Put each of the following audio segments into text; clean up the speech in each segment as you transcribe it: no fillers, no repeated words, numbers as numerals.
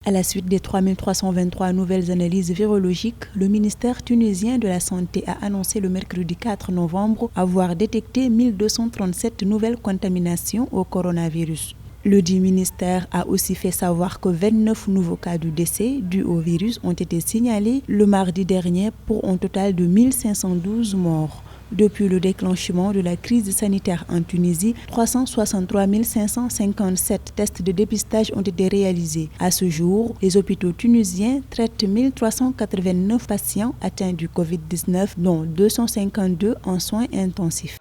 À la suite des 3323 nouvelles analyses virologiques, le ministère tunisien de la Santé a annoncé le mercredi 4 novembre avoir détecté 1237 nouvelles contaminations au coronavirus. Le dit ministère a aussi fait savoir que 29 nouveaux cas de décès dus au virus ont été signalés le mardi dernier pour un total de 1512 morts. Depuis le déclenchement de la crise sanitaire en Tunisie, 363 557 tests de dépistage ont été réalisés. À ce jour, les hôpitaux tunisiens traitent 1389 patients atteints du Covid-19, dont 252 en soins intensifs.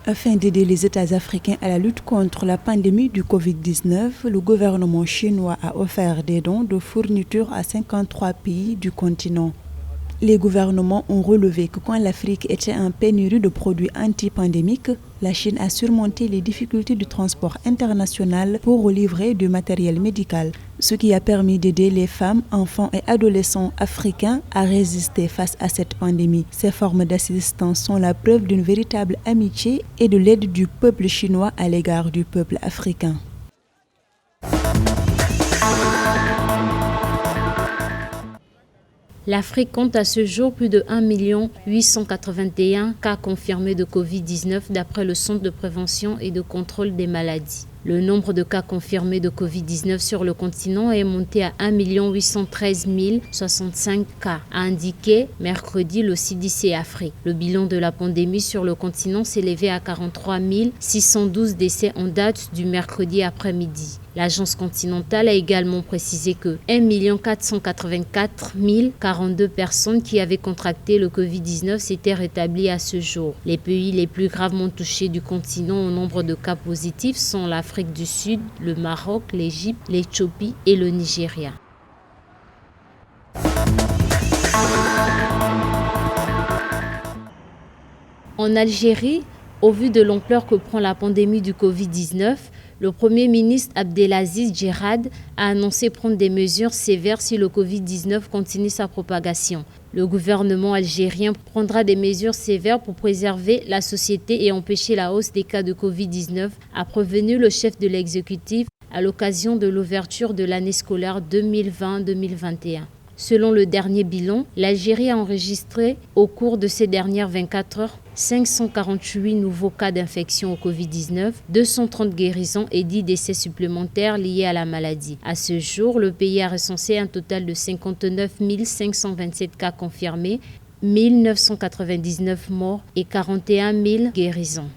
Afin d'aider les États africains à la lutte contre la pandémie du Covid-19, le gouvernement chinois a offert des dons de fournitures à 53 pays du continent. Les gouvernements ont relevé que quand l'Afrique était en pénurie de produits antipandémiques, la Chine a surmonté les difficultés du transport international pour livrer du matériel médical, ce qui a permis d'aider les femmes, enfants et adolescents africains à résister face à cette pandémie. Ces formes d'assistance sont la preuve d'une véritable amitié et de l'aide du peuple chinois à l'égard du peuple africain. L'Afrique compte à ce jour plus de 1 881 cas confirmés de Covid-19 d'après le Centre de prévention et de contrôle des maladies. Le nombre de cas confirmés de Covid-19 sur le continent est monté à 1 813 065 cas, a indiqué mercredi le CDC Afrique. Le bilan de la pandémie sur le continent s'est élevé à 43 612 décès en date du mercredi après-midi. L'agence continentale a également précisé que 1 484 042 personnes qui avaient contracté le Covid-19 s'étaient rétablies à ce jour. Les pays les plus gravement touchés du continent au nombre de cas positifs sont l'Afrique du Sud, le Maroc, l'Égypte, l'Éthiopie et le Nigeria. En Algérie, au vu de l'ampleur que prend la pandémie du Covid-19, le Premier ministre Abdelaziz Djerad a annoncé prendre des mesures sévères si le Covid-19 continue sa propagation. Le gouvernement algérien prendra des mesures sévères pour préserver la société et empêcher la hausse des cas de Covid-19, a prévenu le chef de l'exécutif à l'occasion de l'ouverture de l'année scolaire 2020-2021. Selon le dernier bilan, l'Algérie a enregistré au cours de ces dernières 24 heures 548 nouveaux cas d'infection au Covid-19, 230 guérisons et 10 décès supplémentaires liés à la maladie. À ce jour, le pays a recensé un total de 59 527 cas confirmés, 1 999 morts et 41 000 guérisons.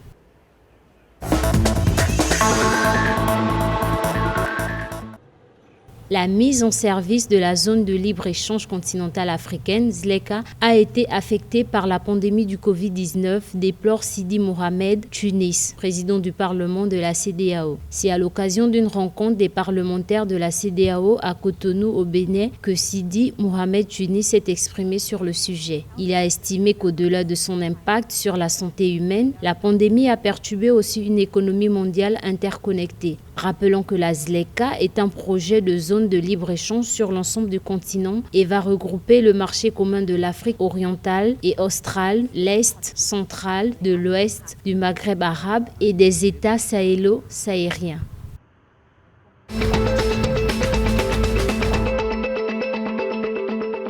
La mise en service de la zone de libre-échange continentale africaine, ZLECA, a été affectée par la pandémie du Covid-19, déplore Sidi Mohamed Tunis, président du Parlement de la CEDEAO. C'est à l'occasion d'une rencontre des parlementaires de la CEDEAO à Cotonou au Bénin que Sidi Mohamed Tunis s'est exprimé sur le sujet. Il a estimé qu'au-delà de son impact sur la santé humaine, la pandémie a perturbé aussi une économie mondiale interconnectée. Rappelons que la ZLECA est un projet de zone de libre-échange sur l'ensemble du continent et va regrouper le marché commun de l'Afrique orientale et australe, l'Est, central, de l'Ouest, du Maghreb arabe et des États sahélo-sahariens.